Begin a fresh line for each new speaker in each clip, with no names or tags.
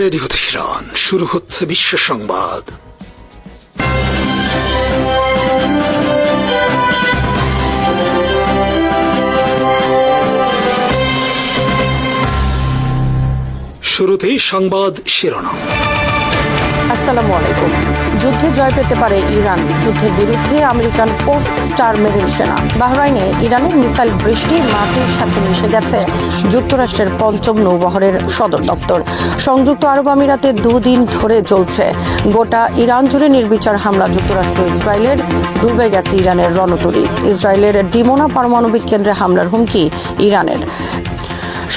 Radio Tehran, শুরু হচ্ছে বিশ্ব সংবাদ। শুরুতেই সংবাদ শিরোনাম।
আসসালামু আলাইকুম। যুদ্ধে জয় পেতে পারে ইরান, যুদ্ধের বিরুদ্ধে আমেরিকান 4 স্টার মেরিন সেনা। বাহরাইনে ইরানের মিসাইল বৃষ্টি মাটির সাথে মিশে গেছে যুক্তরাষ্ট্রের ৫ম নৌবহরের সদর দপ্তর। সংযুক্ত আরব আমিরাতে দুদিন ধরে চলছে গোটা ইরান জুড়ে নির্বিচার হামলা যুক্তরাষ্ট্র ইসরায়েলের। ডুবে গেছে ইরানের রণতরী। ইসরায়েলের ডিমোনা পারমাণবিক কেন্দ্রে হামলার হুমকি ইরানের।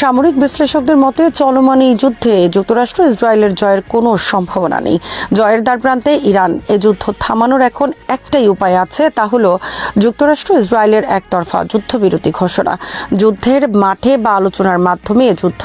সামরিক বিশ্লেষকদের মতে চলমান এই যুদ্ধে যুক্তরাষ্ট্র ইসরায়েলের জয়ের কোনো সম্ভাবনা নেই। জয়ের দ্বারপ্রান্তে ইরান। এ যুদ্ধ থামানোর এখন একটাই উপায় আছে, তা হলো যুক্তরাষ্ট্র ইসরায়েলের একতরফা যুদ্ধবিরতি ঘোষণা। যুদ্ধের মাঠে বা আলোচনার মাধ্যমে এ যুদ্ধ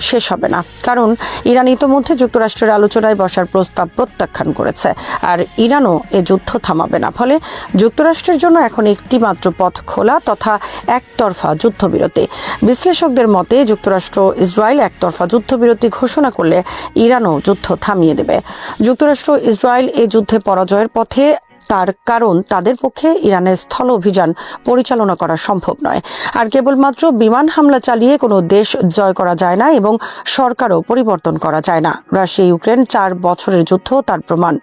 শেষ হবে না, কারণ ইরান ইতোমধ্যে যুক্তরাষ্ট্রের আলোচনায় বসার প্রস্তাব প্রত্যাখ্যান করেছে, আর ইরানও এ যুদ্ধ থামাবে না। ফলে যুক্তরাষ্ট্রের জন্য এখন একটি মাত্র পথ খোলা তথা একতরফা যুদ্ধবিরতি। বিশ্লেষকদের মতে যুক্তরাষ্ট্র ইসরায়েল একতরফা যুদ্ধবিরতি ঘোষণা করলে ইরানও যুদ্ধ থামিয়ে দেবে। যুক্তরাষ্ট্র ইসরায়েল এই যুদ্ধে পরাজয়ের পথে, তার কারণ তাদের পক্ষে ইরানের স্থল অভিযান পরিচালনা করা সম্ভব নয়। আর কেবলমাত্র বিমান হামলা চালিয়ে কোনো দেশ জয় করা যায় না এবং সরকারও পরিবর্তন করা যায় না। রাশিয়া ইউক্রেন 4 বছরের যুদ্ধ তার প্রমাণ।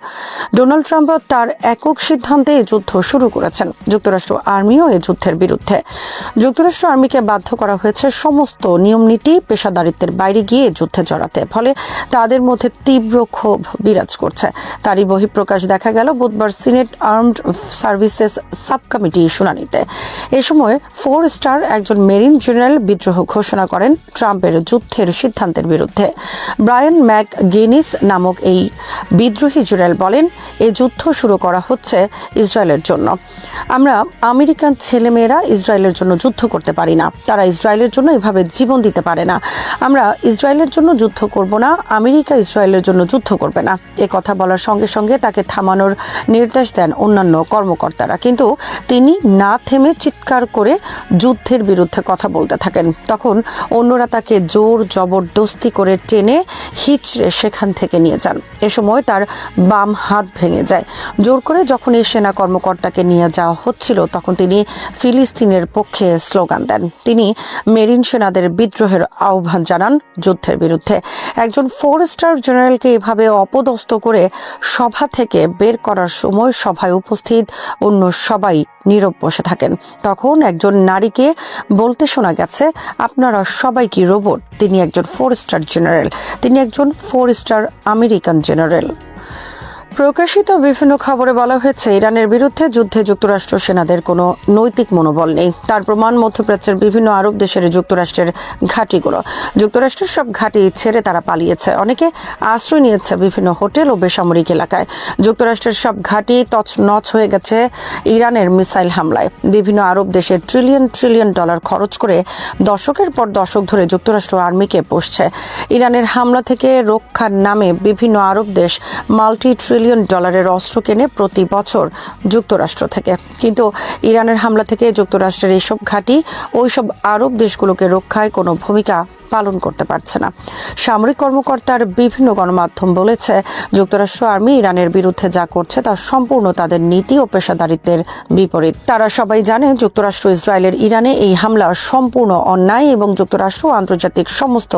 ডোনাল্ড ট্রাম্প তার একক সিদ্ধান্তে এই যুদ্ধ শুরু করেছেন। যুক্তরাষ্ট্র আর্মিও এই যুদ্ধের বিরুদ্ধে। যুক্তরাষ্ট্র আর্মিকে বাধ্য করা হয়েছে সমস্ত নিয়মনীতি পেশাদারিত্বের বাইরে গিয়ে যুদ্ধে জড়াতে। ফলে তাদের মধ্যে তীব্র ক্ষোভ বিরাজ করছে। তারই বহিঃপ্রকাশ দেখা গেল বুধবার senate armed services sub committee শুনানিতে। এ সময় 4 স্টার একজন মেরিন জেনারেল বিদ্রোহ ঘোষণা করেন ট্রাম্পের যুদ্ধের সিদ্ধান্তের বিরুদ্ধে। ব্রায়ান ম্যাকগিনিস নামক এই বিদ্রোহী জেনারেল বলেন, এই যুদ্ধ শুরু করা হচ্ছে ইসরায়েলের জন্য। আমরা আমেরিকান ছেলেমেয়েরা ইসরায়েলের জন্য যুদ্ধ করতে পারি না। তারা ইসরায়েলের জন্য এভাবে জীবন দিতে পারে না। আমরা ইসরায়েলের জন্য যুদ্ধ করব না, আমেরিকা ইসরায়েলের জন্য যুদ্ধ করবে না। এ কথা বলার সঙ্গে সঙ্গে তাকে থামানোর নির্দেশ দেন অন্যান্য কর্মকর্তারা, কিন্তু তিনি না থেমে চিৎকার করে যুদ্ধের বিরুদ্ধে কথা বলতে থাকেন। তখন অন্যরা তাকে জোর জবরদস্তি করে টেনে হিচড়ে সেখান থেকে নিয়ে যান। এ সময় তার বাম হাত ভেঙে যায়। জোর করে যখন এই সেনা কর্মকর্তাকে নিয়ে যাওয়া হচ্ছিল, তখন তিনি ফিলিস্তিনের পক্ষে স্লোগান দেন। তিনি মেরিন সেনাদের বিদ্রোহের আহ্বান জানান যুদ্ধের বিরুদ্ধে। একজন 4 স্টার জেনারেলকে এভাবে অপদস্থ করে সভা থেকে বের করার সময় সভায় উপস্থিত অন্য সবাই নীরব বসে থাকেন। তখন একজন নারীকে বলতে শোনা গেছে, আপনারা সবাই কি রোবট? তিনি একজন 4 স্টার জেনারেল। তিনি একজন 4 স্টার আমেরিকান জেনারেল। প্রকাশিত বিভিন্ন খবরে বলা হয়েছে, ইরানের বিরুদ্ধে যুদ্ধে যুক্তরাষ্ট্র সেনাদের কোনো নৈতিক মনোবল নেই। তার প্রমাণ মধ্যপ্রাচ্যের বিভিন্ন আরব দেশের যুক্তরাষ্ট্রের ঘাঁটিগুলো। যুক্তরাষ্ট্রের সব ঘাঁটি ছেড়ে তারা পালিয়েছে। অনেকে আশ্রয় নিয়েছে বিভিন্ন হোটেল ও বেসামরিক এলাকায়। যুক্তরাষ্ট্রের সব ঘাঁটি তছনছ হয়ে গেছে ইরানের মিসাইল হামলায়। বিভিন্ন আরব দেশে ট্রিলিয়ন ডলার খরচ করে দশকের পর দশক ধরে যুক্তরাষ্ট্র আর্মিকে পোষছে। ইরানের হামলা থেকে রক্ষার নামে বিভিন্ন আরব দেশ $multi-trillion ডলারের অস্ত্র কেনে প্রতি বছর যুক্তরাষ্ট্র থেকে। কিন্তু ইরানের হামলা থেকে যুক্তরাষ্ট্রের এইসব ঘাঁটি ওইসব আরব দেশগুলোকে রক্ষায় কোনো ভূমিকা পালন করতে পারছে না। সামরিক কর্মকর্তার বিভিন্ন গণমাধ্যম বলেছে, যুক্তরাষ্ট্র আর্মি ইরানের বিরুদ্ধে যা করছে তা সম্পূর্ণ তাদের নীতি ও পেশাদারিত্বের বিপরীত। তারা সবাই জানে যুক্তরাষ্ট্র ইসরায়েলের ইরানে এই হামলা সম্পূর্ণ অন্যায় এবং যুক্তরাষ্ট্র আন্তর্জাতিক সমস্ত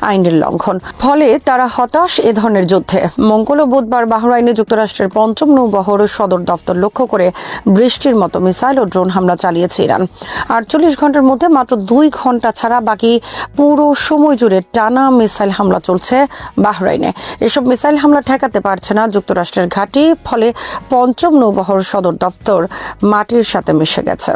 আইনের লঙ্ঘন। ফলে তারা হতাশ এ ধরনের যুদ্ধে। মঙ্গল ও বুধবার বাহরাইনে যুক্তরাষ্ট্রের ৫ম নৌবহর সদর দপ্তর লক্ষ্য করে বৃষ্টির মতো মিসাইল ও ড্রোন হামলা চালিয়েছে ইরান। ৪৮ ঘন্টার মধ্যে মাত্র 2 ঘন্টা ছাড়া বাকি পুরো সময় জুড়ে টানা মিসাইল হামলা চলছে বাহরাইনে। এসব মিসাইল হামলা ঠেকাতে পারছে না যুক্তরাষ্ট্রের ঘাঁটি। ফলে ৫ম নৌবহর সদর দপ্তর মাটির সাথে মিশে গেছে।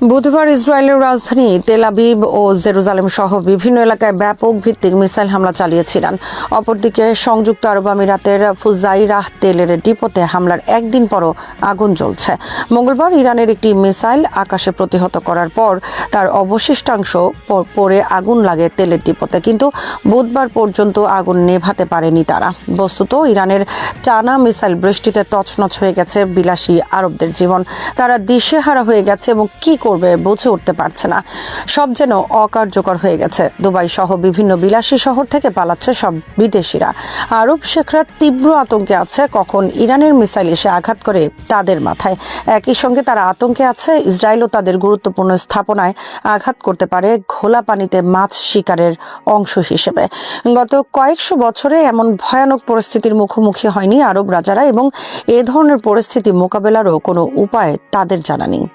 বুধবার ইসরায়েলের রাজধানী তেল আবিব ও জেরুজালেম সহ বিভিন্ন এলাকায় ব্যাপক ভিত্তিক মিসাইল হামলা চালিয়েছে ইরান। অপরদিকে সংযুক্ত আরব আমিরাতের ফুজাইরাহ তেলের ডিপোতে হামলার একদিন পরও আগুন জ্বলছে। মঙ্গলবার ইরানের একটি মিসাইল আকাশে প্রতিহত করার পর তার অবশিষ্টাংশ পড়ে আগুন লাগে তেলের ডিপোতে, কিন্তু বুধবার পর্যন্ত আগুন নেভাতে পারেনি তারা। বস্তুত ইরানের টানা মিসাইল বৃষ্টিতে তছনছ হয়ে গেছে বিলাসী আরবদের জীবন। তারা দিশেহারা হয়ে গেছে এবং কি করবে বুঝে উঠতে পারছে না। সব যেন অকার্যকর হয়ে গেছে। দুবাই সহ বিভিন্ন বিলাসী শহর থেকে পালাচ্ছে সব বিদেশিরা। আরব শেখরা তীব্র আতঙ্কে আছে কখন ইরানের মিসাইল এসে আঘাত করে তাদের মাথায়। একই সঙ্গে তারা আতঙ্কে আছে ইসরায়েলও তাদের গুরুত্বপূর্ণ স্থাপনায় আঘাত করতে পারে ঘোলা পানিতে মাছ শিকারের অংশ হিসেবে। গত কয়েকশো বছরে এমন ভয়ানক পরিস্থিতির মুখোমুখি হয়নি আরব রাজারা, এবং এ ধরনের পরিস্থিতি মোকাবেলারও কোনো উপায় তাদের জানা নেই।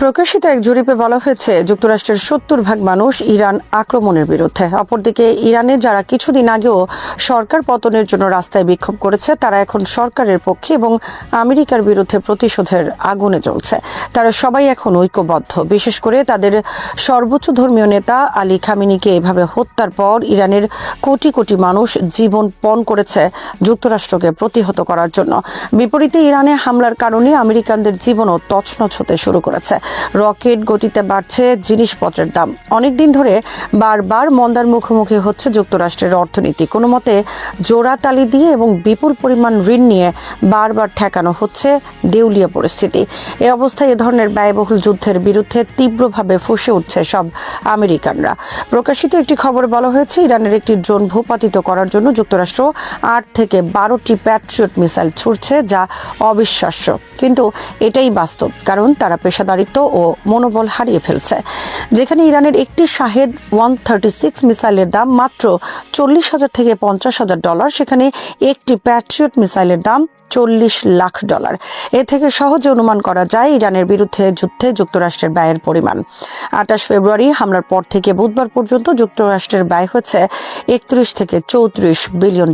প্রকাশিত এক জরিপে বলা হয়েছে যুক্তরাষ্ট্রের 70% মানুষ ইরান আক্রমণের বিরুদ্ধে। অপরদিকে ইরানে যারা কিছুদিন আগেও সরকার পতনের জন্য রাস্তায় বিক্ষোভ করেছে তারা এখন সরকারের পক্ষে এবং আমেরিকার বিরুদ্ধে প্রতিশোধের আগুনে জ্বলছে। তারা সবাই এখন ঐক্যবদ্ধ। বিশেষ করে তাদের সর্বোচ্চ ধর্মীয় নেতা আলী খামেনিকে এভাবে হত্যার পর ইরানের কোটি কোটি মানুষ জীবন পণ করেছে যুক্তরাষ্ট্রকে প্রতিহত করার জন্য। বিপরীতে ইরানে হামলার কারণে আমেরিকানদের জীবনও তছনছ হতে শুরু করেছে। রকেট গতিতে বাড়ছে জিনিসপত্রের দাম। অনেকদিন ধরে বারবার মন্দার মুখোমুখি হচ্ছে যুক্তরাষ্ট্রের অর্থনীতি। কোনো মতে জোড়া তালি দিয়ে এবং বিপুল পরিমাণ ঋণ নিয়ে বারবার ঠেকানো হচ্ছে দেউলিয়া পরিস্থিতি। এ অবস্থায় এ ধরনের ব্যয়বহুল যুদ্ধের বিরুদ্ধে তীব্রভাবে ফুঁসে উঠছে সব আমেরিকানরা। প্রকাশিত একটি খবরে বলা হয়েছে ইরানের একটি ড্রোন ভূপাতিত করার জন্য যুক্তরাষ্ট্র 8 থেকে 12টি প্যাট্রিয়ট মিসাইল ছুড়ছে, যা অবিশ্বাস্য, কিন্তু এটাই বাস্তব, কারণ তারা পেশাদারিত্ব ও মনোবল হারিয়ে ফেলছে। যেখানে ইরানের একটি শাহেদ 136 মিসাইলের দাম মাত্র $40,000 থেকে $50,000, সেখানে একটি প্যাট্রিয়ট মিসাইলের দাম $40 লাখ। এ থেকে সহজে অনুমান করা যায় ইরানের বিরুদ্ধে যুদ্ধে যুক্তরাষ্ট্রের ব্যয়ের পরিমাণ। 28 ফেব্রুয়ারি হামলার পর থেকে বুধবার পর্যন্ত যুক্তরাষ্ট্রের ব্যয় হচ্ছে $31 থেকে $34 বিলিয়ন।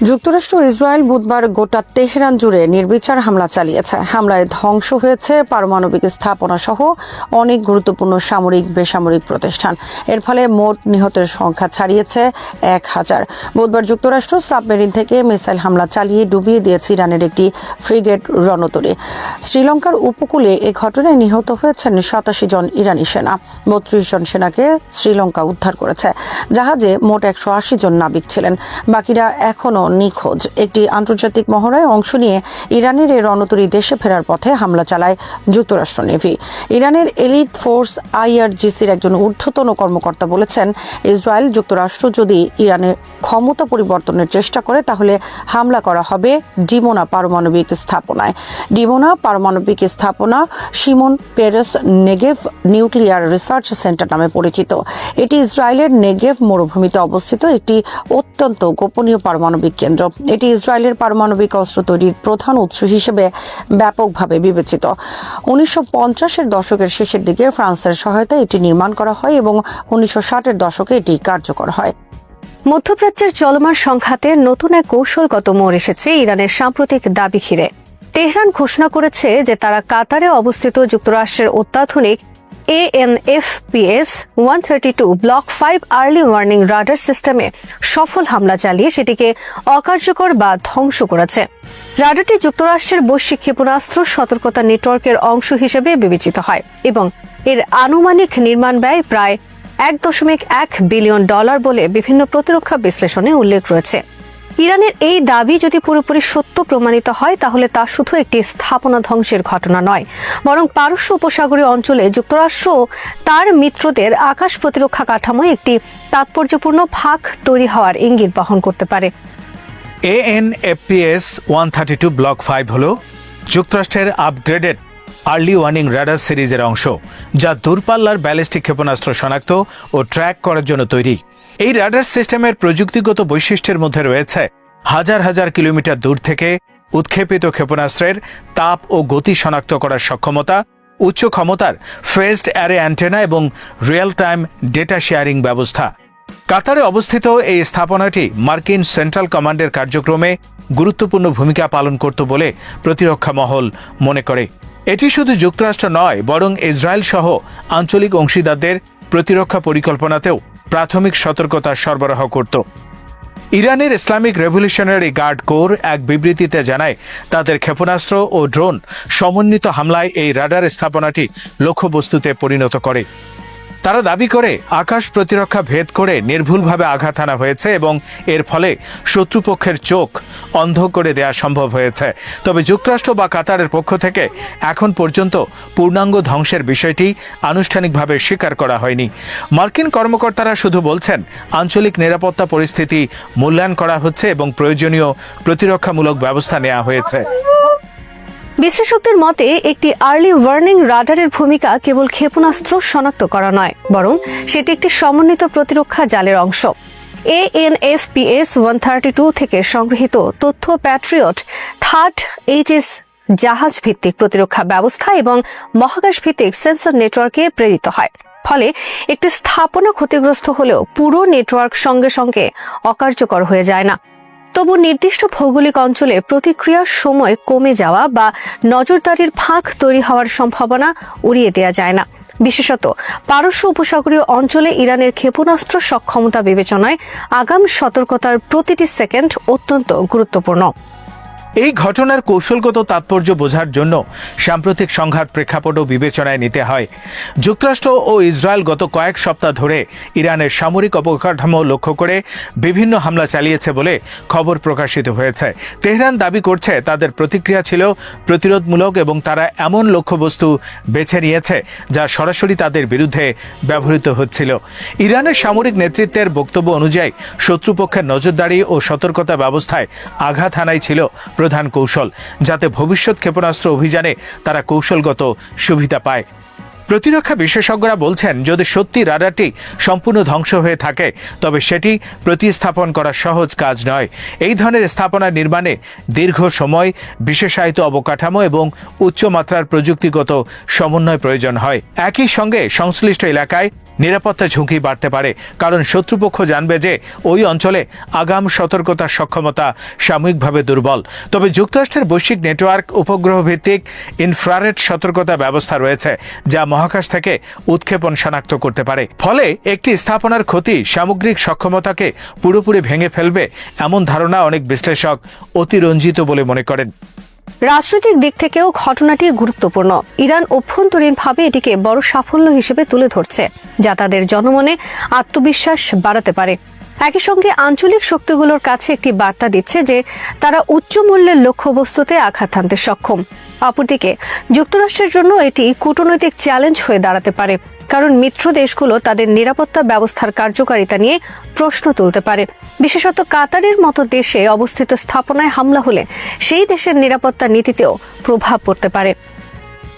যুক্তরাষ্ট্র ও ইসরায়েল বুধবার গোটা তেহরান জুড়ে নির্বিচার হামলা চালিয়েছে। হামলায় ধ্বংস হয়েছে পারমাণবিক স্থাপনা সহ অনেক গুরুত্বপূর্ণ সামরিক বেসামরিক প্রতিষ্ঠান। এর ফলে মোট নিহতের সংখ্যা ছাড়িয়েছে 1000। বুধবার যুক্তরাষ্ট্র সাবমেরিন থেকে মিসাইল হামলা চালিয়ে ডুবিয়ে দিয়েছে ইরানের একটি ফ্রিগেট রণতরী। শ্রীলঙ্কার উপকূলে এ ঘটনায় নিহত হয়েছেন 87 জন ইরানি সেনা। 32 জন সেনাকে শ্রীলঙ্কা উদ্ধার করেছে। জাহাজে মোট 180 জন নাবিক ছিলেন, বাকিরা এখনও নিখোঁজ। একটি আন্তর্জাতিক মহড়ায় অংশ নিয়ে ইরানের এই রণতরী দেশে ফেরার পথে হামলা চালায় যুক্তরাষ্ট্র নেভি। ইরানের এলিট ফোর্স IRGCর একজন ঊর্ধ্বতন কর্মকর্তা বলেছেন, ইসরায়েল যুক্তরাষ্ট্র যদি ইরানে ক্ষমতা পরিবর্তনের চেষ্টা করে তাহলে হামলা করা হবে ডিমোনা পারমাণবিক স্থাপনায়। ডিমোনা পারমাণবিক স্থাপনা Shimon Peres Negev nuclear research centre নামে পরিচিত। এটি ইসরায়েলের নেগেভ মরুভূমিতে অবস্থিত একটি অত্যন্ত গোপনীয় পারমাণবিক কেন্দ্র। এটি ইসরায়েলের পারমাণবিক অস্ত্র তৈরির প্রধান উৎস হিসেবে ব্যাপকভাবে বিবেচিত। 1950-এর দশকের শেষের দিকে ফ্রান্সের সহায়তায় এটি নির্মাণ করা হয় এবং 1960-এর দশকে এটি কার্যকর হয়।
মধ্যপ্রাচ্যের চলমান সংঘাতে নতুন এক কৌশলগত মোড় এসেছে ইরানের সাম্প্রতিক দাবি ঘিরে। তেহরান ঘোষণা করেছে যে তারা কাতারে অবস্থিত যুক্তরাষ্ট্রের অত্যাধুনিক ANFPS 132 block 5 early warning radar সিস্টেমে সফল হামলা চালিয়ে সেটিকে অকার্যকর বা ধ্বংস করেছে। রাডারটি যুক্তরাষ্ট্রের বৈশ্বিক ক্ষেপণাস্ত্র সতর্কতা নেটওয়ার্কের অংশ হিসেবে বিবেচিত হয় এবং এর আনুমানিক নির্মাণ ব্যয় প্রায় $1.1 বিলিয়ন বলে বিভিন্ন প্রতিরক্ষা বিশ্লেষণে উল্লেখ রয়েছে। ইরানের এই দাবি যদি পুরোপুরি সত্য প্রমাণিত হয় তাহলে তা শুধু একটি স্থাপনা ধ্বংসের ঘটনা নয়, বরং পারস্য উপসাগরীয় অঞ্চলে যুক্তরাষ্ট্র তার মিত্রদের আকাশ প্রতিরক্ষা কাঠামোয় একটি তাৎপর্যপূর্ণ ফাঁক তৈরি হওয়ার ইঙ্গিত বহন করতে পারে।
ANFPS 132 ব্লক 5 হল যুক্তরাষ্ট্রের আপগ্রেডেড আর্লি ওয়ার্নিং রাডার সিরিজের অংশ, যা দূরপাল্লার ব্যালিস্টিক ক্ষেপণাস্ত্র শনাক্ত ও ট্র্যাক করার জন্য তৈরি। এই রাডার সিস্টেমের প্রযুক্তিগত বৈশিষ্ট্যের মধ্যে রয়েছে হাজার হাজার কিলোমিটার দূর থেকে উৎক্ষেপিত ক্ষেপণাস্ত্রের তাপ ও গতি শনাক্ত করার সক্ষমতা, উচ্চ ক্ষমতার ফেজড অ্যারে অ্যান্টেনা এবং রিয়েল টাইম ডেটা শেয়ারিং ব্যবস্থা। কাতারে অবস্থিত এই স্থাপনাটি মার্কিন সেন্ট্রাল কমান্ডের কার্যক্রমে গুরুত্বপূর্ণ ভূমিকা পালন করত বলে প্রতিরক্ষা মহল মনে করে। এটি শুধু যুক্তরাষ্ট্র নয়, বরং ইসরায়েল সহ আঞ্চলিক অংশীদারদের প্রতিরক্ষা পরিকল্পনাতেও প্রাথমিক সতর্কতা সরবরাহ করত। ইরানের ইসলামিক রেভলিউশনারি গার্ড কোর এক বিবৃতিতে জানায়, তাদের ক্ষেপণাস্ত্র ও ড্রোন সমন্বিত হামলায় এই রাডার স্থাপনাটি লক্ষ্যবস্তুতে পরিণত করে। তারা দাবি করে আকাশ প্রতিরক্ষা ভেদ করে নির্ভুলভাবে আঘাত হানা হয়েছে এবং এর ফলে শত্রুপক্ষের চোখ অন্ধ করে দেয়া সম্ভব হয়েছে। তবে যুক্তরাষ্ট্র বা কাতারের পক্ষ থেকে এখন পর্যন্ত পূর্ণাঙ্গ ধ্বংসের বিষয়টি আনুষ্ঠানিকভাবে স্বীকার করা হয়নি। মার্কিন কর্মকর্তারা শুধু বলছেন আঞ্চলিক নিরাপত্তা পরিস্থিতি মূল্যায়ন করা হচ্ছে এবং প্রয়োজনীয় প্রতিরক্ষামূলক ব্যবস্থা নেওয়া হয়েছে।
বিশ্লেষকদের মতে একটি আর্লি ওয়ার্নিং রাডারের ভূমিকা কেবল ক্ষেপণাস্ত্র শনাক্ত করা নয়, বরং সেটি একটি সমন্বিত প্রতিরক্ষা জালের অংশ। ANFPS 132 থেকে সংগৃহীত তথ্য প্যাট্রিয়ট থার্ড এইচএস জাহাজ ভিত্তিক প্রতিরক্ষা ব্যবস্থা এবং মহাকাশ ভিত্তিক সেন্সর নেটওয়ার্কে প্রেরিত হয়। ফলে একটি স্থাপনা ক্ষতিগ্রস্ত হলেও পুরো নেটওয়ার্ক সঙ্গে সঙ্গে অকার্যকর হয়ে যায় না। তবু নির্দিষ্ট ভৌগোলিক অঞ্চলে প্রতিক্রিয়ার সময় কমে যাওয়া বা নজরদারির ফাঁক তৈরি হওয়ার সম্ভাবনা উড়িয়ে দেওয়া যায় না। বিশেষত পারস্য উপসাগরীয় অঞ্চলে ইরানের ক্ষেপণাস্ত্র সক্ষমতা বিবেচনায় আগাম সতর্কতার প্রতিটি সেকেন্ড অত্যন্ত গুরুত্বপূর্ণ।
এই ঘটনার কৌশলগত তাৎপর্য বোঝার জন্য সাম্প্রতিক সংঘাত প্রেক্ষাপটও বিবেচনায় নিতে হয়। যুক্তরাষ্ট্র ও ইসরায়েল গত কয়েক সপ্তাহ ধরে ইরানের সামরিক অবকাঠামো লক্ষ্য করে বিভিন্ন হামলা চালিয়েছে বলে খবর প্রকাশিত হয়েছে। তেহরান দাবি করছে তাদের প্রতিক্রিয়া ছিল প্রতিরোধমূলক এবং তারা এমন লক্ষ্যবস্তু বেছে নিয়েছে যা সরাসরি তাদের বিরুদ্ধে ব্যবহৃত হচ্ছিল। ইরানের সামরিক নেতৃত্বের বক্তব্য অনুযায়ী শত্রুপক্ষের নজরদারি ও সতর্কতা ব্যবস্থায় আঘাত হানাই ছিল প্রধান কৌশল, যাতে ভবিষ্যৎ ক্ষেপণাস্ত্র অভিযানে তারা কৌশলগত সুবিধা পায়। প্রতিরক্ষা বিশেষজ্ঞরা বলছেন যদি সত্যি রাডারটি সম্পূর্ণ ধ্বংস হয়ে থাকে তবে সেটি প্রতিস্থাপন করা সহজ কাজ নয়। এই ধরনের স্থাপনা নির্মাণে দীর্ঘ সময়, বিশেষায়িত অবকাঠামো এবং উচ্চমাত্রার প্রযুক্তিগত সমন্বয় প্রয়োজন হয়। একই সঙ্গে সংশ্লিষ্ট এলাকায় নিরাপত্তা ঝুঁকি বাড়তে পারে, কারণ শত্রুপক্ষ জানবে যে ওই অঞ্চলে আগাম সতর্কতার সক্ষমতা সাময়িকভাবে দুর্বল। তবে যুক্তরাষ্ট্রের বৈশ্বিক নেটওয়ার্ক উপগ্রহ ভিত্তিক ইনফ্রারেড সতর্কতা ব্যবস্থা রয়েছে যা মহাকাশ থেকে উৎক্ষেপণ শনাক্ত করতে পারে। ফলে একটি স্থাপনার ক্ষতি সামগ্রিক সক্ষমতাকে পুরোপুরি ভেঙে ফেলবে এমন ধারণা অনেক বিশ্লেষক অতিরঞ্জিত বলে মনে করেন।
রাজনৈতিক দিক থেকেও ঘটনাটি গুরুত্বপূর্ণ। ইরান অভ্যন্তরীণভাবে এটিকে বড় সাফল্য হিসেবে তুলে ধরছে, যা তাদের জনমনে আত্মবিশ্বাস বাড়াতে পারে। একই সঙ্গে আঞ্চলিক শক্তিগুলোর কাছে একটি বার্তা দিচ্ছে যে তারা উচ্চ মূল্যের লক্ষ্যবস্তুতে আঘাত হানতে সক্ষম। অপরদিকে যুক্তরাষ্ট্রের জন্য এটি কূটনৈতিক চ্যালেঞ্জ হয়ে দাঁড়াতে পারে, কারণ মিত্র দেশগুলো তাদের নিরাপত্তা ব্যবস্থার কার্যকারিতা নিয়ে প্রশ্ন তুলতে পারে। বিশেষত কাতারের মতো দেশে অবস্থিত স্থাপনায় হামলা হলে সেই দেশের নিরাপত্তা নীতিতেও প্রভাব পড়তে পারে।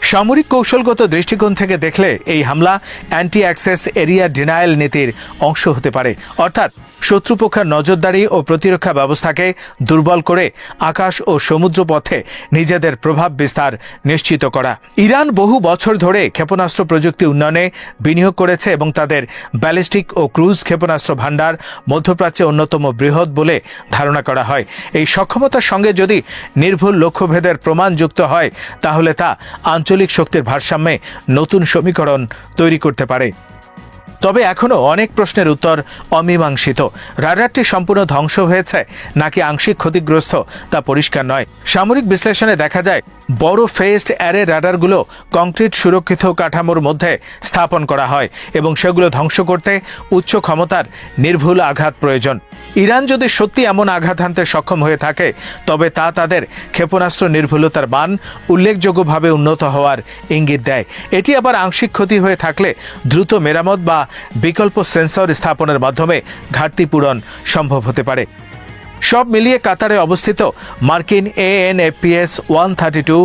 সামরিক কৌশলগত দৃষ্টিকোণ থেকে দেখলে এই হামলা অ্যান্টি অ্যাক্সেস এরিয়া ডিনায়াল নীতির অংশ হতে পারে, অর্থাৎ শত্রুপক্ষের নজরদারি ও প্রতিরক্ষা ব্যবস্থাকে দুর্বল করে আকাশ ও সমুদ্র পথে নিজেদের প্রভাব বিস্তার নিশ্চিত করা। ইরান বহু বছর ধরে ক্ষেপণাস্ত্র প্রযুক্তি উন্নয়নে বিনিয়োগ করেছে এবং তাদের ব্যালিস্টিক ও ক্রুজ ক্ষেপণাস্ত্র ভান্ডার মধ্যপ্রাচ্যে অন্যতম বৃহৎ বলে ধারণা করা হয়। এই সক্ষমতার সঙ্গে যদি নির্ভুল লক্ষ্যভেদের প্রমাণ যুক্ত হয় তাহলে তা আঞ্চলিক শক্তির ভারসাম্যে নতুন সমীকরণ তৈরি করতে পারে। তবে এখনও অনেক প্রশ্নের উত্তর অমীমাংসিত। রাডারটি সম্পূর্ণ ধ্বংস হয়েছে নাকি আংশিক ক্ষতিগ্রস্ত তা পরিষ্কার নয়। সামরিক বিশ্লেষণে দেখা যায় বড় ফেসড অ্যারে রাডারগুলো কংক্রিট সুরক্ষিত কাঠামোর মধ্যে স্থাপন করা হয় এবং সেগুলো ধ্বংস করতে উচ্চ ক্ষমতার নির্ভুল আঘাত প্রয়োজন। ইরান যদি সত্যি এমন আঘাত হানতে সক্ষম হয়ে থাকে তবে তা তাদের ক্ষেপণাস্ত্র নির্ভুলতার মান উল্লেখযোগ্যভাবে উন্নত হওয়ার ইঙ্গিত দেয়। এটি আবার আংশিক ক্ষতি হয়ে থাকলে দ্রুত মেরামত বা বিকল্প সেন্সর স্থাপনের মাধ্যমে ঘাটতি পূরণ সম্ভব হতে পারে। সব মিলিয়ে কাতারে অবস্থিত মার্কিন ANFPS 132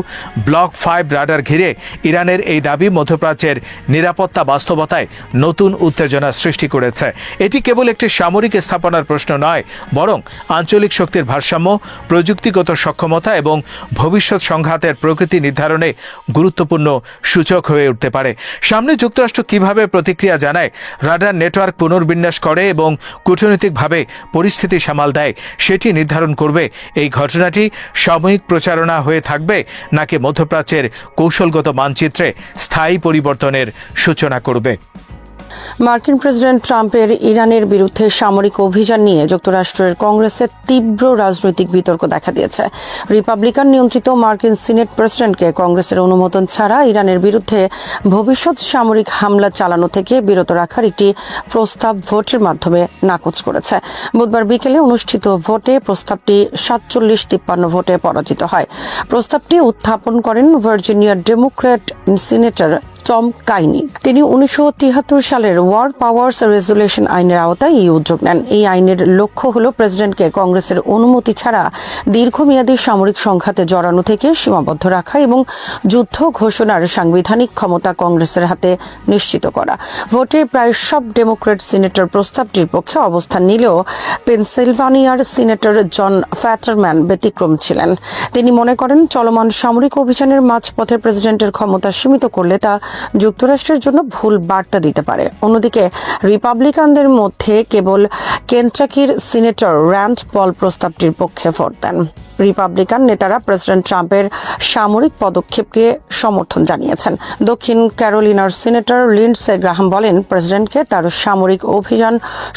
ব্লক 5 রাডার ঘিরে ইরানের এই দাবি মধ্যপ্রাচ্যের নিরাপত্তা বাস্তবতায় নতুন উত্তেজনা সৃষ্টি করেছে। এটি কেবল একটি সামরিক স্থাপনার প্রশ্ন নয়, বরং আঞ্চলিক শক্তির ভারসাম্য, প্রযুক্তিগত সক্ষমতা এবং ভবিষ্যৎ সংঘাতের প্রকৃতি নির্ধারণে গুরুত্বপূর্ণ সূচক হয়ে উঠতে পারে। সামনে যুক্তরাষ্ট্র কিভাবে প্রতিক্রিয়া জানায়, রাডার নেটওয়ার্ক পুনর্বিন্যাস করে এবং কূটনৈতিকভাবে পরিস্থিতি সামাল দেয় সেটি নির্ধারণ করবে এই ঘটনাটি সাময়িক প্রচারণা হয়ে থাকবে নাকি মধ্যপ্রাচ্যের কৌশলগত মানচিত্রে স্থায়ী পরিবর্তনের সূচনা করবে।
মার্কিন প্রেসিডেন্ট ট্রাম্পের ইরানের বিরুদ্ধে সামরিক অভিযান নিয়ে যুক্তরাষ্ট্রের কংগ্রেসে তীব্র রাজনৈতিক বিতর্ক দেখা দিয়েছে। রিপাবলিকান নিয়ন্ত্রিত মার্কিন সিনেট প্রেসিডেন্টকে কংগ্রেসের অনুমোদন ছাড়া ইরানের বিরুদ্ধে ভবিষ্যৎ সামরিক হামলা চালানো থেকে বিরত রাখার একটি প্রস্তাব ভোটের মাধ্যমে নাকচ করেছে। বুধবার বিকেলে অনুষ্ঠিত ভোটে প্রস্তাবটি 47-53 ভোটে পরাজিত হয়। প্রস্তাবটি উত্থাপন করেন ভার্জিনিয়ার ডেমোক্র্যাট সিনেটর টম কাইনি। তিনি 1973 সালের ওয়ার পাওয়ার্স রেজুলেশন আইনের আওতায় এই উদ্যোগ নেন। এই আইনের লক্ষ্য হল প্রেসিডেন্টকে কংগ্রেসের অনুমতি ছাড়া দীর্ঘমেয়াদী সামরিক সংঘাতে জড়ানো থেকে সীমাবদ্ধ রাখা এবং যুদ্ধ ঘোষণার সাংবিধানিক ক্ষমতা কংগ্রেসের হাতে নিশ্চিত করা। ভোটে প্রায় সব ডেমোক্র্যাট সিনেটর প্রস্তাবটির পক্ষে অবস্থান নিলেও পেনসিলভানিয়ার সিনেটর জন ফ্যাটারম্যান ব্যতিক্রম ছিলেন। তিনি মনে করেন চলমান সামরিক অভিযানের মাঝপথে প্রেসিডেন্টের ক্ষমতা সীমিত করলে তা যুক্তরাষ্ট্রের জন্য ভুল বার্তা দিতে পারে। অন্যদিকে রিপাবলিকানদের মধ্যে কেবল কেনটাকির সিনেটর র্যান্ড পল প্রস্তাবটির পক্ষে ভোট দেন। রিপাবলিকান নেতারা প্রেসিডেন্ট ট্রাম্পের সামরিক পদক্ষেপকে সমর্থন জানিয়েছেন। দক্ষিণ ক্যারোলিনার সিনেটর লিন্ডসে গ্রাহাম বলেন, প্রেসিডেন্টকে তার সামরিক অভিযান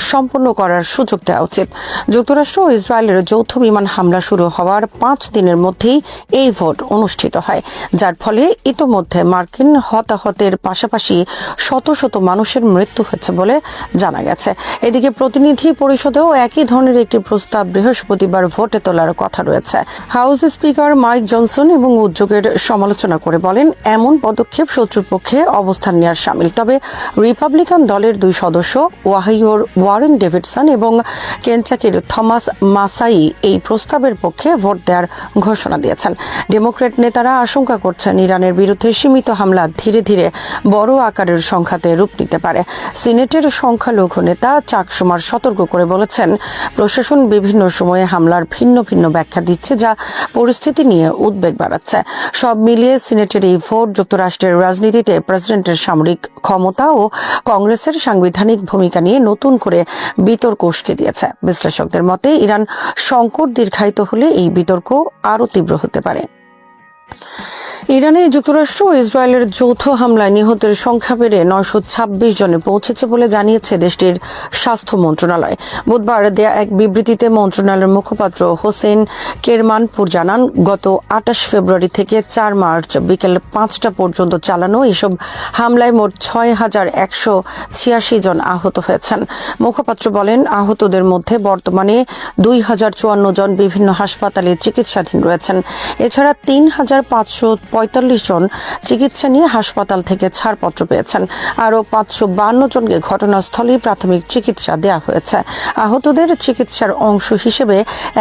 সম্পন্ন করার সুযোগ দেওয়া উচিত। যুক্তরাষ্ট্র ও ইসরায়েলের যৌথ বিমান হামলা শুরু হওয়ার 5 দিনের মধ্যেই এই ভোট অনুষ্ঠিত হয়, যার ফলে ইতোমধ্যে মার্কিন হতাহতের পাশাপাশি শত শত মানুষের মৃত্যু হয়েছে বলে জানা গেছে। এদিকে প্রতিনিধি পরিষদেও একই ধরনের একটি প্রস্তাব বৃহস্পতিবার ভোটে তোলার কথা রয়েছে। হাউস স্পিকার মাইক জনসন এবং উদ্যোগের সমালোচনা করে বলেন, এমন পদক্ষেপ শত্রুপক্ষে অবস্থান নেওয়ার শামিল। তবে রিপাবলিকান দলের 2 সদস্য ওয়াহিওর ওয়ারেন ডেভিডসন এবং কেনটাকির থমাস মাসাই এই প্রস্তাবের পক্ষে ভোট দেওয়ার ঘোষণা দিয়েছেন। ডেমোক্র্যাট নেতারা আশঙ্কা করছেন ইরানের বিরুদ্ধে সীমিত হামলা ধীরে ধীরে বড় আকারের সংঘাতে রূপ নিতে পারে। সিনেটের সংখ্যালঘু নেতা চাক শুমার সতর্ক করে বলেছেন, প্রশাসন বিভিন্ন সময়ে হামলার ভিন্ন ভিন্ন ব্যাখ্যা দিচ্ছে, যা পরিস্থিতি নিয়ে উদ্বেগ বাড়াচ্ছে। সব মিলিয়ে সিনেটের এই ভোট যুক্তরাষ্ট্রের রাজনীতিতে প্রেসিডেন্টের সামরিক ক্ষমতা ও কংগ্রেসের সাংবিধানিক ভূমিকা নিয়ে নতুন করে বিতর্ক উস্কে দিয়েছে। বিশ্লেষকদের মতে ইরান সংকট দীর্ঘায়িত হলে এই বিতর্ক আরও তীব্র হতে পারে। ইরানে যুক্তরাষ্ট্র ও ইসরায়েলের যৌথ হামলায় নিহতের সংখ্যা বেড়ে 926 জনে পৌঁছেছে বলে জানিয়েছে দেশটির স্বাস্থ্য মন্ত্রণালয়। বুধবার দেয়া এক বিবৃতিতে মন্ত্রণালয়ের মুখপাত্র হোসেন কেরমানপুর জানান, গত 28 ফেব্রুয়ারি থেকে 4 মার্চ বিকেল 5টা পর্যন্ত চালানো এসব হামলায় মোট 6186 জন আহত হয়েছেন। মুখপাত্র বলেন, আহতদের মধ্যে বর্তমানে 2054 জন বিভিন্ন হাসপাতালে চিকিৎসাধীন রয়েছেন। এছাড়া 3545 জন চিকিৎসা নিয়ে হাসপাতাল থেকে ছাড়পত্র পেয়েছেন। আরও 552 জনকে ঘটনাস্থলেই প্রাথমিক চিকিৎসা দেওয়া হয়েছে। আহতদের চিকিৎসার অংশ হিসেবে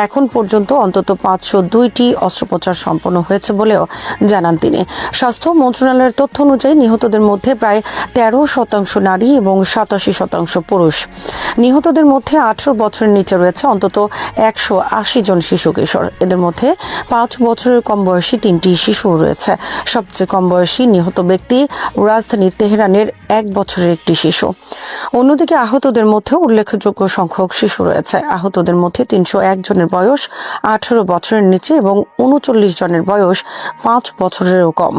এখন পর্যন্ত অন্তত 502টি অস্ত্রোপচার সম্পন্ন হয়েছে বলেও জানান তিনি। স্বাস্থ্য মন্ত্রণালয়ের তথ্য অনুযায়ী নিহতদের মধ্যে প্রায় 13% নারী এবং 87% পুরুষ। নিহতদের মধ্যে 18 বছরের নিচে রয়েছে অন্তত 180 জন শিশু কিশোর। এদের মধ্যে 5 বছরের কম বয়সী 3টি শিশু রয়েছে। সবচেয়ে কম বয়সী নিহত ব্যক্তি রাজধানী তেহরানের 1 বছরের একটি শিশু। অন্যদিকে আহতদের মধ্যে উল্লেখযোগ্য সংখ্যক শিশু রয়েছে। আহতদের মধ্যে 301 জনের বয়স 18 বছরের নিচে এবং 39 জনের বয়স 5 বছরেরও কম।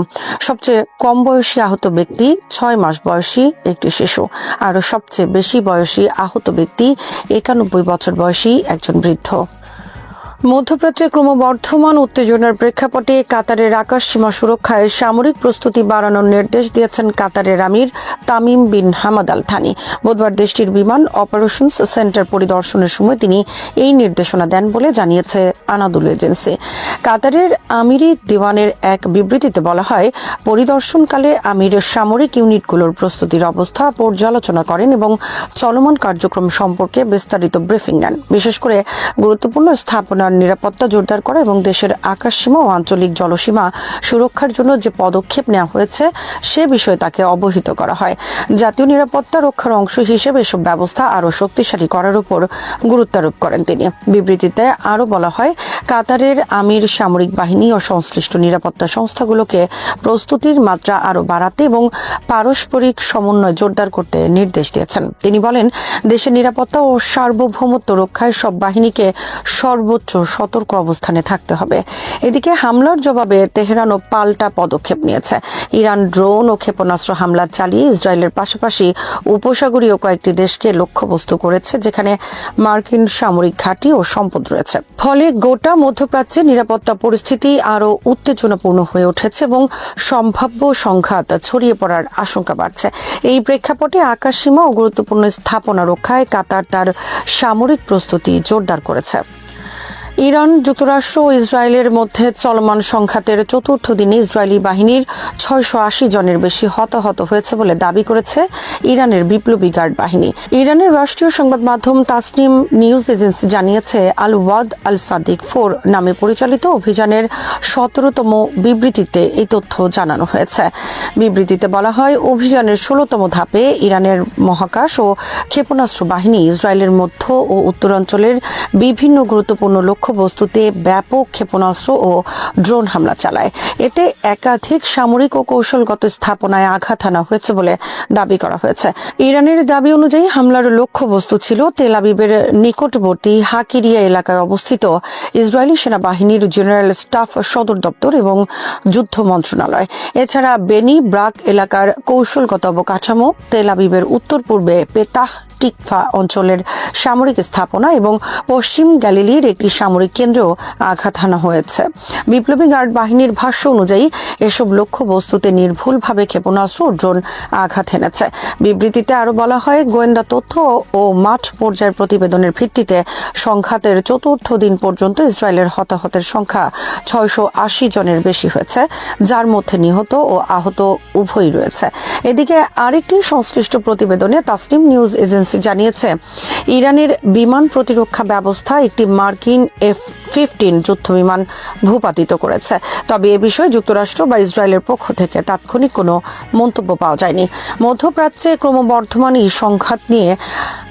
সবচেয়ে কম বয়সী আহত ব্যক্তি 6 মাস বয়সী একটি শিশু। আর সবচেয়ে বেশি বয়সী আহত ব্যক্তি 91 বছর বয়সী একজন বৃদ্ধ। মধ্যপ্রাচ্যে ক্রমবর্ধমান উত্তেজনার প্রেক্ষাপটে কাতারের আকাশসীমা সুরক্ষায় সামরিক প্রস্তুতি বাড়ানোর নির্দেশ দিয়েছেন কাতারের আমির Tamim bin Hamad Al Thani. বুধবার দেশটির বিমান অপারেশনস সেন্টার পরিদর্শনের সময় তিনি এই নির্দেশনা দেন বলে জানিয়েছে আনাদুলু এজেন্সি। কাতারের আমিরি দিওয়ানের এক বিবৃতিতে বলা হয়, পরিদর্শনকালে আমির সামরিক ইউনিটগুলোর প্রস্তুতির অবস্থা পর্যালোচনা করেন এবং চলমান কার্যক্রম সম্পর্কে বিস্তারিত ব্রিফিং নেন। বিশেষ করে গুরুত্বপূর্ণ স্থাপনা নিরাপত্তা জোরদার করা এবং দেশের আকাশসীমা ও আঞ্চলিক জলসীমা সুরক্ষার জন্য যে পদক্ষেপ নেওয়া হয়েছে সে বিষয়ে তাকে অবহিত করা হয়। জাতীয় নিরাপত্তা রক্ষার অংশ হিসেবে এসব ব্যবস্থা আরও শক্তিশালী করার উপর গুরুত্বারোপ করেন তিনি। বিবৃতিতে আরও বলা হয়, কাতারের আমির সামরিক বাহিনী ও সংশ্লিষ্ট নিরাপত্তা সংস্থাগুলোকে প্রস্তুতির মাত্রা আরও বাড়াতে এবং পারস্পরিক সমন্বয় জোরদার করতে নির্দেশ দিয়েছেন। তিনি বলেন, দেশের নিরাপত্তা ও সার্বভৌমত্ব রক্ষায় সব বাহিনীকে সর্বোচ্চ সতর্ক অবস্থানে থাকতে হবে। এদিকে হামলার জবাবে তেহরানও পাল্টা পদক্ষেপ নিয়েছে। ইরান ড্রোন ও ক্ষেপণাস্ত্র হামলা চালিয়ে ইসরায়েলের পাশাপাশি উপসাগরীয় কয়েকটি দেশকে লক্ষ্যবস্তু করেছে, যেখানে মার্কিন সামরিক ঘাঁটি ও সম্পদ রয়েছে। ফলে গোটা মধ্যপ্রাচ্যে নিরাপত্তা পরিস্থিতি আরও উত্তেজনাপূর্ণ হয়ে উঠেছে এবং সম্ভাব্য সংঘাত ছড়িয়ে পড়ার আশঙ্কা বাড়ছে। এই প্রেক্ষাপটে আকাশসীমা ও গুরুত্বপূর্ণ স্থাপনা রক্ষায় কাতার তার সামরিক প্রস্তুতি জোরদার করেছে। ইরান, যুক্তরাষ্ট্র ও ইসরায়েলের মধ্যে চলমান সংঘাতের চতুর্থ দিনে ইসরায়েলি বাহিনীর 680 জনের বেশি হতাহত হয়েছে বলে দাবি করেছে ইরানের বিপ্লবী গার্ড বাহিনী। ইরানের রাষ্ট্রীয় সংবাদ মাধ্যম তাসনিম নিউজ এজেন্সি জানিয়েছে, আল ওয়াদ আল সাদিক 4 নামে পরিচালিত অভিযানের 17তম বিবৃতিতে এই তথ্য জানানো হয়েছে। বিবৃতিতে বলা হয়, অভিযানের 16তম ধাপে ইরানের মহাকাশ ও ক্ষেপণাস্ত্র বাহিনী ইসরায়েলের মধ্য ও উত্তরাঞ্চলের বিভিন্ন গুরুত্বপূর্ণ লক্ষ্যবস্তুতে ব্যাপক ক্ষেপণাস্ত্র ও ড্রোন হামলা চালায়। এতে একাধিক সামরিক ও কৌশলগত স্থাপনায় আঘাত হানা হয়েছে বলে দাবি করা হয়েছে। ইরানের দাবি অনুযায়ী হামলার লক্ষ্যবস্তু ছিল তেল আবিবের নিকটবর্তী হাকিরিয়া এলাকায় অবস্থিত ইসরায়েলি সেনাবাহিনীর জেনারেল স্টাফ সদর দপ্তর এবং যুদ্ধ মন্ত্রণালয়। এছাড়া বেনি ব্রাক এলাকার কৌশলগত অবকাঠামো, তেল আবিবের উত্তর পূর্বে পেতাহ টিকফা অঞ্চলের সামরিক স্থাপনা এবং পশ্চিম গ্যালিলির একটি সামরিক কেন্দ্রেও আঘাত হানা হয়েছে। বিপ্লবী গার্ড বাহিনীর ভাষ্য অনুযায়ী এসব লক্ষ্যবস্তুতে নির্ভুলভাবে ক্ষেপণাস্ত্র ও ড্রোন আঘাত হেনেছে। বিবৃতিতে আরও বলা হয়, গোয়েন্দা তথ্য ও মাঠ পর্যায়ের প্রতিবেদনের ভিত্তিতে সংঘাতের চতুর্থ দিন পর্যন্ত ইসরায়েলের হতাহতের সংখ্যা 680 জনের বেশি হয়েছে, যার মধ্যে নিহত ও আহত উভয়ই রয়েছে। এদিকে আরেকটি সংশ্লিষ্ট প্রতিবেদনে তাসনিম নিউজ এজেন্সি জানিয়েছে, ইরানের বিমান প্রতিরক্ষা ব্যবস্থা একটি মার্কিন F-15 যুদ্ধবিমান ভূপাতিত করেছে। তবে এ বিষয়ে যুক্তরাষ্ট্র বা ইসরায়েলের পক্ষ থেকে তাৎক্ষণিক কোনো মন্তব্য পাওয়া যায়নি। মধ্যপ্রাচ্যে ক্রমবর্ধমান এই সংঘাত নিয়ে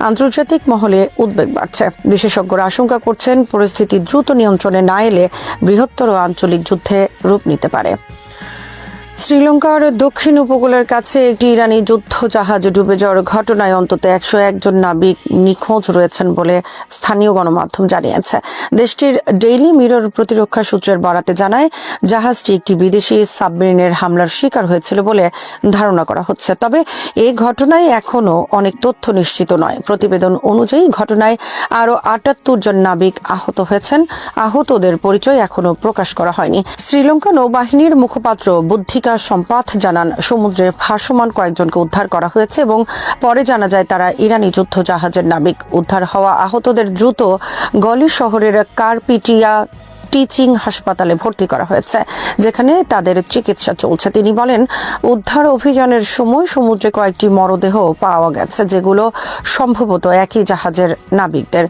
আন্তর্জাতিক মহলে উদ্বেগ বাড়ছে। বিশেষজ্ঞরা আশঙ্কা করছেন, পরিস্থিতি দ্রুত নিয়ন্ত্রণে না এলে বৃহত্তর আঞ্চলিক যুদ্ধে রূপ নিতে পারে। শ্রীলঙ্কার দক্ষিণ উপকূলের কাছে একটি ইরানি যুদ্ধ জাহাজ ডুবে যাওয়ার ঘটনায় অন্তত 101 জন নাবিক নিখোঁজ রয়েছেন বলে স্থানীয় গণমাধ্যম জানিয়েছে। দেশটির ডেইলি মিরর প্রতিরক্ষা সূত্রের বরাতে জানায়, জাহাজটি একটি বিদেশি সাবমেরিনের হামলার শিকার হয়েছিল বলে ধারণা করা হচ্ছে। তবে এই ঘটনায় এখনও অনেক তথ্য নিশ্চিত নয়। প্রতিবেদন অনুযায়ী ঘটনায় আরও 78 জন নাবিক আহত হয়েছেন। আহতদের পরিচয় এখনও প্রকাশ করা হয়নি। শ্রীলঙ্কা নৌবাহিনীর মুখপাত্র বুদ্ধিকা সম্পাথ জানান, সমুদ্রে ভাসমান কয়েকজনকে উদ্ধার করা হয়েছে এবং পরে জানা যায় তারা ইরানি যুদ্ধ জাহাজের নাবিক। উদ্ধার হওয়া আহতদের দ্রুত গলি শহরের কারপিটিয়া টিচিং হাসপাতালে ভর্তি করা হয়েছে, যেখানে তাদের চিকিৎসা চলছে। তিনি বলেন, উদ্ধার অভিযানের সময় সমুদ্রে কয়েকটি মরদেহ পাওয়া গেছে, যেগুলো সম্ভবত একই জাহাজের নাবিকদের।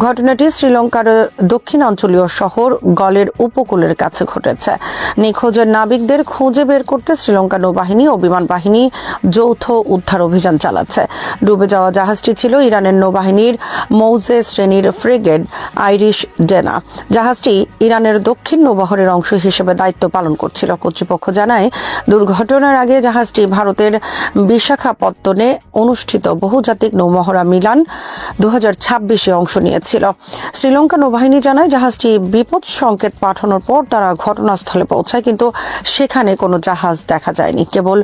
ঘটনাটি শ্রীলঙ্কার দক্ষিণাঞ্চলীয় শহর গলের উপকূলের কাছে ঘটেছে। নিখোঁজের নাবিকদের খুঁজে বের করতে শ্রীলঙ্কা নৌবাহিনী ও বিমান বাহিনী যৌথ উদ্ধার অভিযান চালাচ্ছে। ডুবে যাওয়া জাহাজটি ছিল ইরানের নৌবাহিনীর মৌজে শ্রেণীর ফ্রিগেট আইরিশ ডেনা। জাহাজটি ইরানের দক্ষিণ নৌবহরের অংশ হিসেবে দায়িত্ব পালন করছিল। কর্তৃপক্ষ জানায়, দুর্ঘটনার আগে জাহাজটি ভারতের বিশাখাপত্তনে অনুষ্ঠিত বহুজাতিক নৌমহড়া মিলান 2026-এ অংশ নিয়েছিল। শ্রীলঙ্কা নৌবাহিনী জানায়, জাহাজটি বিপদ সংকেত পাঠানোর পর তারা ঘটনাস্থলে পৌঁছায়, কিন্তু সেখানে কোনো জাহাজ দেখা যায়নি, কেবল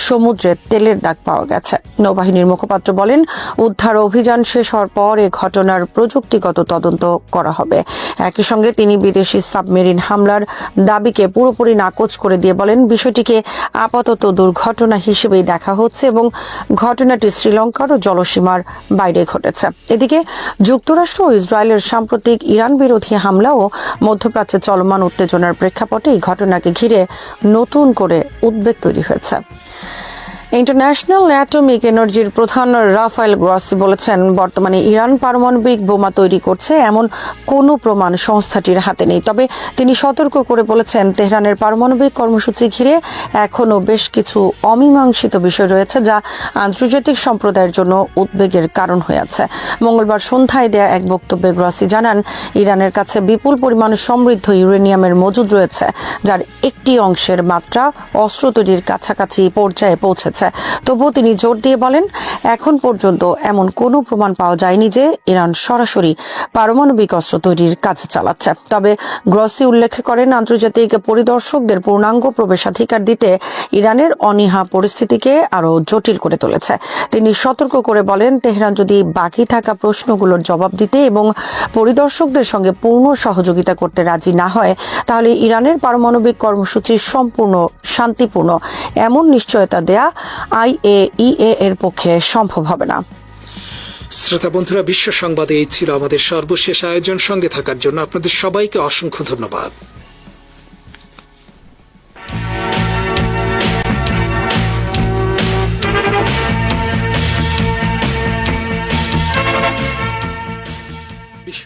সমুদ্রে তেলের দাগ পাওয়া গেছে। নৌবাহিনীর মুখপাত্র বলেন, উদ্ধার অভিযান শেষ হওয়ার পর এ ঘটনার প্রযুক্তিগত তদন্ত করা হবে। একই সঙ্গে তিনি বিদেশি সাবমেরিন হামলার দাবিকে পুরোপুরি নাকচ করে দিয়ে বলেন, বিষয়টিকে আপাতত দুর্ঘটনা হিসেবেই দেখা হচ্ছে এবং ঘটনাটি শ্রীলঙ্কার ও জলসীমার বাইরে ঘটেছে। এদিকে যুক্তরাষ্ট্র ও ইসরায়েলের সাম্প্রতিক ইরান বিরোধী হামলা ও মধ্যপ্রাচ্যে চলমান উত্তেজনার প্রেক্ষাপটে এই ঘটনাকে ঘিরে নতুন করে উদ্বেগ তৈরি হয়েছে। ইন্টারন্যাশনাল অ্যাটমিক এনার্জির প্রধান রাফায়েল গ্রসি বলেছেন, বর্তমানে ইরান পারমাণবিক বোমা তৈরি করছে এমন কোনো প্রমাণ সংস্থাটির হাতে নেই। তবে তিনি সতর্ক করে বলেছেন, তেহরানের পারমাণবিক কর্মসূচি ঘিরে এখনও বেশ কিছু অমীমাংসিত বিষয় রয়েছে, যা আন্তর্জাতিক সম্প্রদায়ের জন্য উদ্বেগের কারণ হয়ে আছে। মঙ্গলবার সন্ধ্যায় দেয়া এক বক্তব্যে গ্রসি জানান, ইরানের কাছে বিপুল পরিমাণ সমৃদ্ধ ইউরেনিয়ামের মজুদ রয়েছে, যার একটি অংশের মাত্রা অস্ত্র তৈরির কাছাকাছি পর্যায়ে পৌঁছেছে। হয়েছে। তবুও তিনি জোর দিয়ে বলেন, এখন পর্যন্ত এমন কোনো প্রমাণ পাওয়া যায়নি যে ইরান সরাসরি পারমাণবিক অস্ত্র তৈরির কাজ চালাচ্ছে। তবে গ্রসি উল্লেখ করেন, আন্তর্জাতিক পরিদর্শকদের পূর্ণাঙ্গ প্রবেশাধিকার দিতে ইরানের অনীহা পরিস্থিতিকে আরও জটিল করে তুলেছে। তিনি সতর্ক করে বলেন, তেহরান যদি বাকি থাকা প্রশ্নগুলোর জবাব দিতে এবং পরিদর্শকদের সঙ্গে পূর্ণ সহযোগিতা করতে রাজি না হয়, তাহলে ইরানের পারমাণবিক কর্মসূচি সম্পূর্ণ শান্তিপূর্ণ এমন নিশ্চয়তা দেয়া IAEA এর পক্ষে সম্ভব হবে না।
শ্রোতা বন্ধুরা, বিশ্ব সংবাদে এই ছিল আমাদের সর্বশেষ আয়োজন। সঙ্গে থাকার জন্য আপনাদের সবাইকে অসংখ্য ধন্যবাদ। বিশ্ব